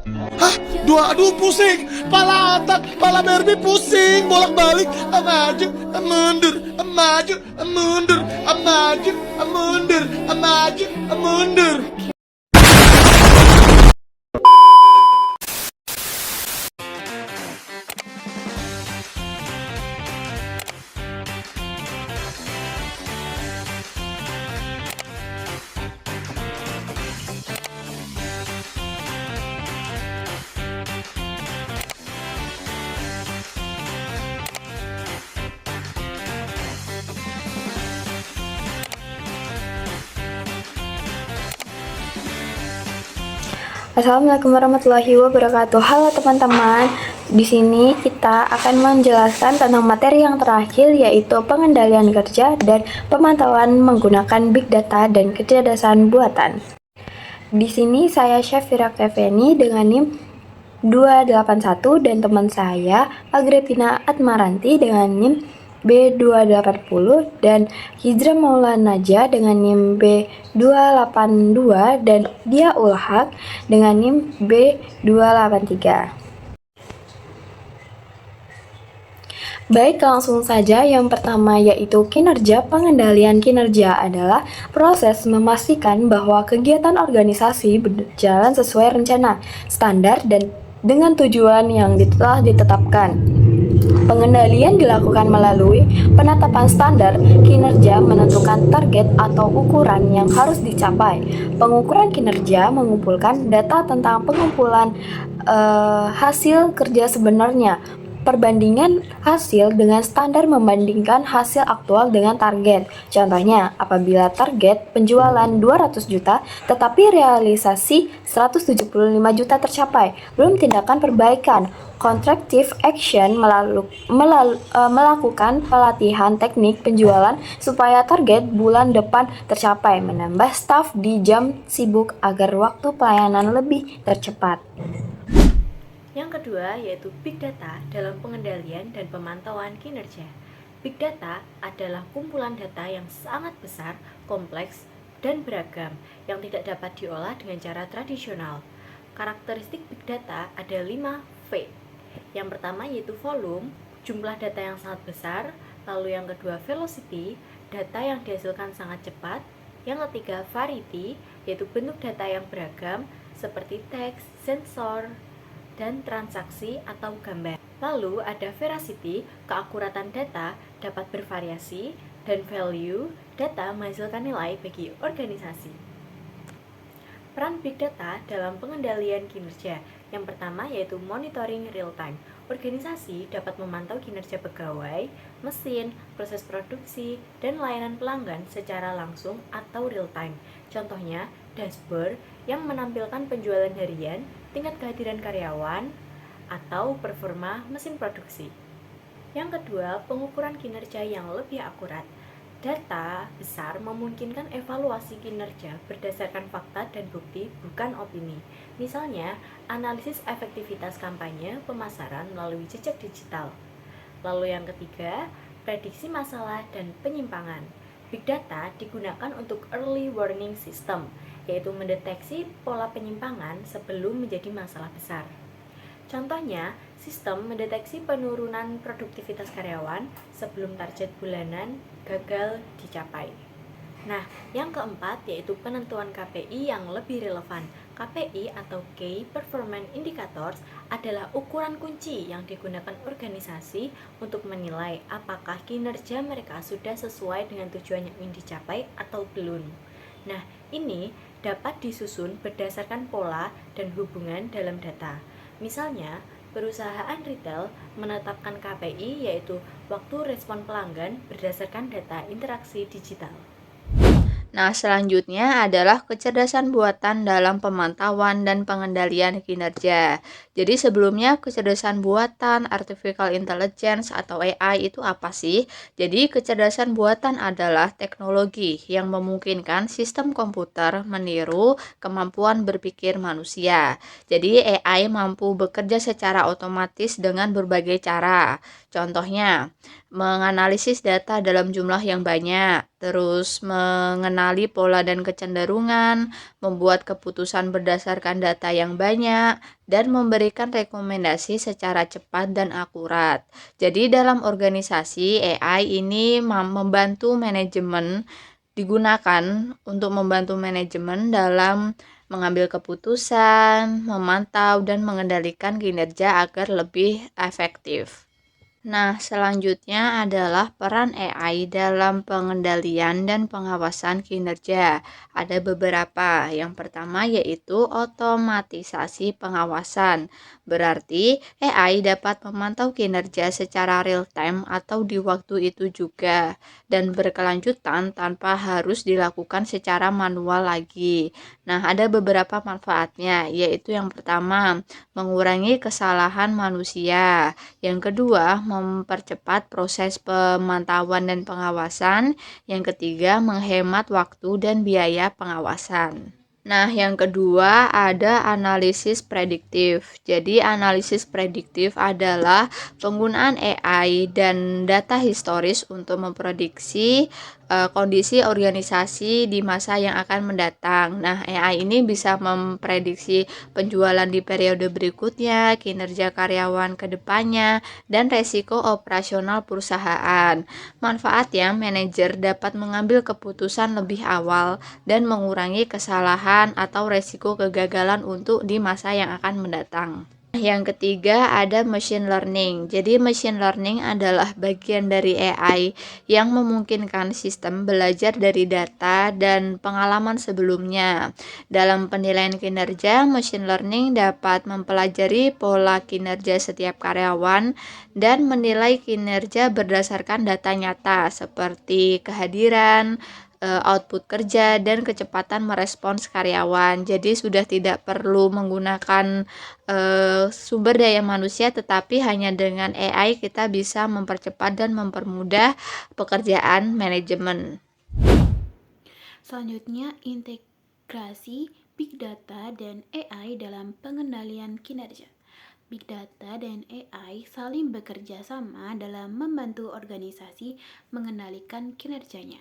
Hah? Aduh pusing. Pala otak, pala Barbie pusing. Bolak-balik. Maju, mundur. Maju, mundur. Maju, mundur. Maju, mundur. Assalamualaikum warahmatullahi wabarakatuh. Halo teman-teman. Di sini kita akan menjelaskan tentang materi yang terakhir, yaitu pengendalian kerja dan pemantauan menggunakan big data dan kecerdasan buatan. Di sini saya Syafira Keveni dengan NIM 281 dan teman saya Agripina Atmaranti dengan NIM B280 dan Hijra Maulana Naja dengan NIM B282 dan Dia Ulhaq dengan NIM B283. Baik, langsung saja. Yang pertama yaitu kinerja. Pengendalian kinerja adalah proses memastikan bahwa kegiatan organisasi berjalan sesuai rencana, standar, dan dengan tujuan yang telah ditetapkan. Pengendalian dilakukan melalui penetapan standar kinerja, menentukan target atau ukuran yang harus dicapai. Pengukuran kinerja mengumpulkan data tentang pengumpulan hasil kerja sebenarnya. Perbandingan hasil dengan standar membandingkan hasil aktual dengan target. Contohnya, apabila target penjualan 200 juta tetapi realisasi 175 juta tercapai, belum tindakan perbaikan. Contractive action melakukan pelatihan teknik penjualan supaya target bulan depan tercapai, menambah staf di jam sibuk agar waktu pelayanan lebih tercepat. Yang kedua yaitu Big Data dalam pengendalian dan pemantauan kinerja. Big Data adalah kumpulan data yang sangat besar, kompleks, dan beragam yang tidak dapat diolah dengan cara tradisional. Karakteristik Big Data ada 5 V. Yang pertama yaitu volume, jumlah data yang sangat besar. Lalu yang kedua velocity, data yang dihasilkan sangat cepat. Yang ketiga variety, yaitu bentuk data yang beragam seperti teks, sensor, dan transaksi atau gambar. Lalu ada veracity, keakuratan data dapat bervariasi, dan value, data menghasilkan nilai bagi organisasi. Peran Big Data dalam pengendalian kinerja. Yang pertama yaitu monitoring real time. Organisasi dapat memantau kinerja pegawai, mesin, proses produksi, dan layanan pelanggan secara langsung atau real time. Contohnya, dashboard yang menampilkan penjualan harian, tingkat kehadiran karyawan, atau performa mesin produksi. Yang kedua, pengukuran kinerja yang lebih akurat. Data besar memungkinkan evaluasi kinerja berdasarkan fakta dan bukti, bukan opini. Misalnya, analisis efektivitas kampanye pemasaran melalui jejak digital. Lalu yang ketiga, prediksi masalah dan penyimpangan. Big Data digunakan untuk early warning system, yaitu mendeteksi pola penyimpangan sebelum menjadi masalah besar. Contohnya, sistem mendeteksi penurunan produktivitas karyawan sebelum target bulanan gagal dicapai. Nah, yang keempat yaitu penentuan KPI yang lebih relevan. KPI atau Key Performance Indicators adalah ukuran kunci yang digunakan organisasi untuk menilai apakah kinerja mereka sudah sesuai dengan tujuan yang ingin dicapai atau belum. Nah, ini dapat disusun berdasarkan pola dan hubungan dalam data. Misalnya, perusahaan retail menetapkan KPI yaitu waktu respon pelanggan berdasarkan data interaksi digital. Nah, selanjutnya adalah kecerdasan buatan dalam pemantauan dan pengendalian kinerja. Jadi sebelumnya kecerdasan buatan, artificial intelligence atau AI itu apa sih? Jadi kecerdasan buatan adalah teknologi yang memungkinkan sistem komputer meniru kemampuan berpikir manusia. Jadi AI mampu bekerja secara otomatis dengan berbagai cara. Contohnya, menganalisis data dalam jumlah yang banyak, terus mengenali pola dan kecenderungan, membuat keputusan berdasarkan data yang banyak, dan memberikan rekomendasi secara cepat dan akurat. Jadi dalam organisasi, AI ini membantu manajemen, digunakan untuk membantu manajemen dalam mengambil keputusan, memantau, dan mengendalikan kinerja agar lebih efektif. Nah, selanjutnya adalah peran AI dalam pengendalian dan pengawasan kinerja. Ada beberapa. Yang pertama yaitu otomatisasi pengawasan. Berarti AI dapat memantau kinerja secara real time atau di waktu itu juga dan berkelanjutan tanpa harus dilakukan secara manual lagi. Nah, ada beberapa manfaatnya, yaitu yang pertama, mengurangi kesalahan manusia. Yang kedua, mempercepat proses pemantauan dan pengawasan. Yang ketiga, menghemat waktu dan biaya pengawasan. Nah, yang kedua ada analisis prediktif. Jadi, analisis prediktif adalah penggunaan AI dan data historis untuk memprediksi kondisi organisasi di masa yang akan mendatang. Nah, AI ini bisa memprediksi penjualan di periode berikutnya, kinerja karyawan ke depannya, dan resiko operasional perusahaan. Manfaatnya, manajer dapat mengambil keputusan lebih awal dan mengurangi kesalahan atau resiko kegagalan untuk di masa yang akan mendatang. Yang ketiga ada machine learning. Jadi machine learning adalah bagian dari AI yang memungkinkan sistem belajar dari data dan pengalaman sebelumnya. Dalam penilaian kinerja, machine learning dapat mempelajari pola kinerja setiap karyawan dan menilai kinerja berdasarkan data nyata seperti kehadiran, output kerja, dan kecepatan merespons karyawan. Jadi sudah tidak perlu menggunakan sumber daya manusia, tetapi hanya dengan AI kita bisa mempercepat dan mempermudah pekerjaan manajemen. Selanjutnya, integrasi Big Data dan AI dalam pengendalian kinerja. Big Data dan AI saling bekerja sama dalam membantu organisasi mengendalikan kinerjanya.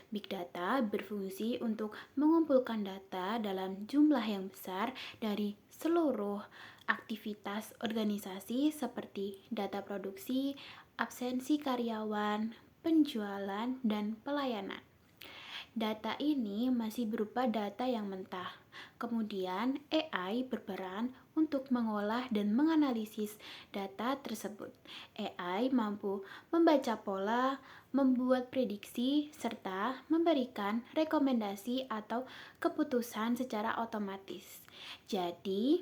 Big Data berfungsi untuk mengumpulkan data dalam jumlah yang besar dari seluruh aktivitas organisasi seperti data produksi, absensi karyawan, penjualan, dan pelayanan. Data ini masih berupa data yang mentah. Kemudian AI berperan untuk mengolah dan menganalisis data tersebut. AI mampu membaca pola, membuat prediksi, serta memberikan rekomendasi atau keputusan secara otomatis. Jadi,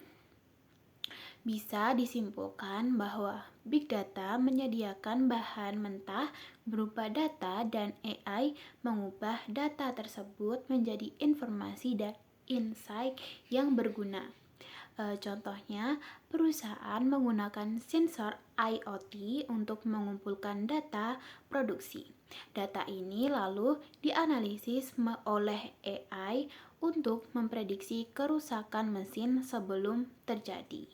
bisa disimpulkan bahwa Big Data menyediakan bahan mentah berupa data dan AI mengubah data tersebut menjadi informasi dan insight yang berguna. Contohnya, perusahaan menggunakan sensor IoT untuk mengumpulkan data produksi. Data ini lalu dianalisis oleh AI untuk memprediksi kerusakan mesin sebelum terjadi.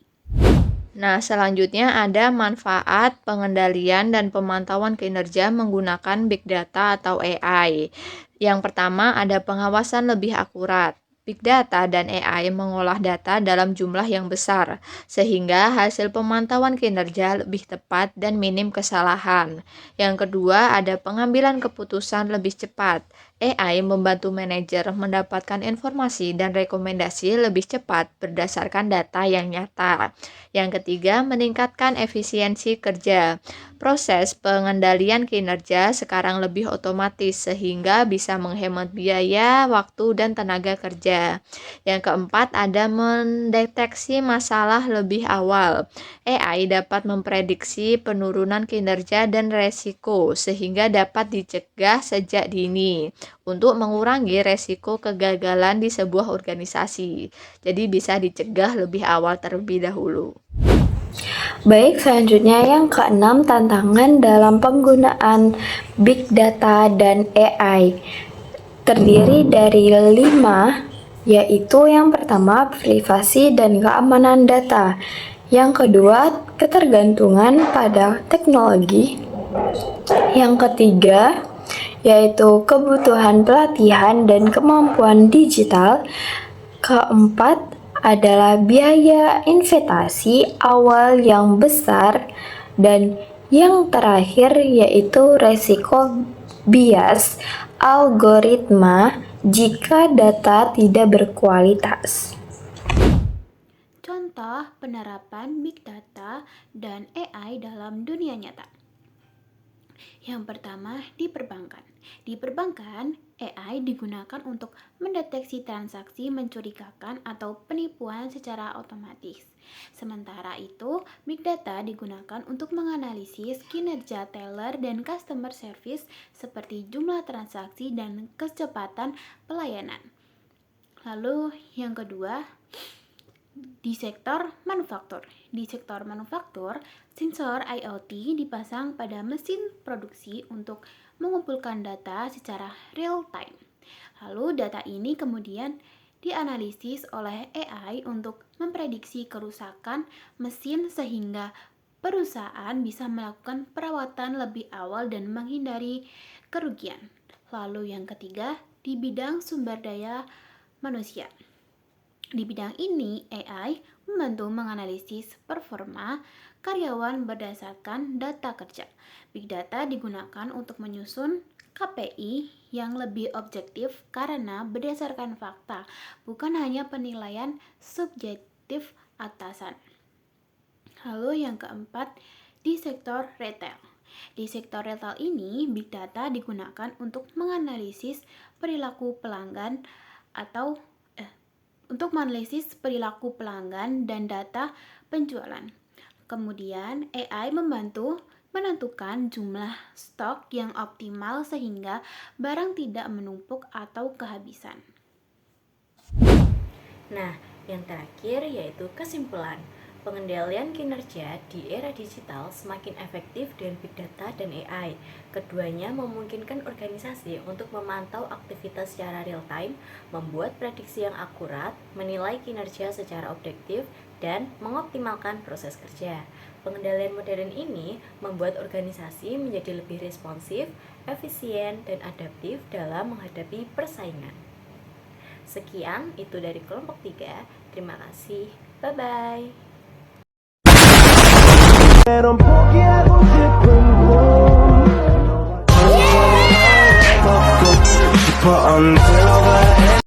Nah, selanjutnya ada manfaat pengendalian dan pemantauan kinerja menggunakan Big Data atau AI. Yang pertama ada pengawasan lebih akurat. Big Data dan AI mengolah data dalam jumlah yang besar, sehingga hasil pemantauan kinerja lebih tepat dan minim kesalahan. Yang kedua, ada pengambilan keputusan lebih cepat. AI membantu manajer mendapatkan informasi dan rekomendasi lebih cepat berdasarkan data yang nyata. Yang ketiga, meningkatkan efisiensi kerja. Proses pengendalian kinerja sekarang lebih otomatis sehingga bisa menghemat biaya, waktu, dan tenaga kerja. Yang keempat, ada mendeteksi masalah lebih awal. AI dapat memprediksi penurunan kinerja dan resiko sehingga dapat dicegah sejak dini untuk mengurangi resiko kegagalan di sebuah organisasi. Jadi bisa dicegah lebih awal terlebih dahulu. Baik, selanjutnya yang keenam, tantangan dalam penggunaan Big Data dan AI. Terdiri dari 5, yaitu yang pertama, privasi dan keamanan data. Yang kedua, ketergantungan pada teknologi. Yang ketiga, yaitu kebutuhan pelatihan dan kemampuan digital. Keempat adalah biaya investasi awal yang besar, dan yang terakhir yaitu resiko bias algoritma jika data tidak berkualitas. Contoh penerapan Big Data dan AI dalam dunia nyata. Yang pertama, di perbankan. Di perbankan, AI digunakan untuk mendeteksi transaksi mencurigakan atau penipuan secara otomatis. Sementara itu, Big Data digunakan untuk menganalisis kinerja teller dan customer service seperti jumlah transaksi dan kecepatan pelayanan. Lalu yang kedua, di sektor manufaktur. Di sektor manufaktur, sensor IoT dipasang pada mesin produksi untuk mengumpulkan data secara real time. Lalu data ini kemudian dianalisis oleh AI untuk memprediksi kerusakan mesin sehingga perusahaan bisa melakukan perawatan lebih awal dan menghindari kerugian. Lalu yang ketiga, di bidang sumber daya manusia. Di bidang ini, AI membantu menganalisis performa karyawan berdasarkan data kerja. Big Data digunakan untuk menyusun KPI yang lebih objektif karena berdasarkan fakta, bukan hanya penilaian subjektif atasan. Lalu yang keempat, di sektor retail. Di sektor retail ini, Big Data digunakan untuk menganalisis perilaku pelanggan dan data penjualan. Kemudian AI membantu menentukan jumlah stok yang optimal sehingga barang tidak menumpuk atau kehabisan. Nah, yang terakhir yaitu kesimpulan. Pengendalian kinerja di era digital semakin efektif dengan Big Data dan AI. Keduanya memungkinkan organisasi untuk memantau aktivitas secara real time, membuat prediksi yang akurat, menilai kinerja secara objektif, dan mengoptimalkan proses kerja. Pengendalian modern ini membuat organisasi menjadi lebih responsif, efisien, dan adaptif dalam menghadapi persaingan. Sekian itu dari kelompok 3. Terima kasih. Bye-bye. Until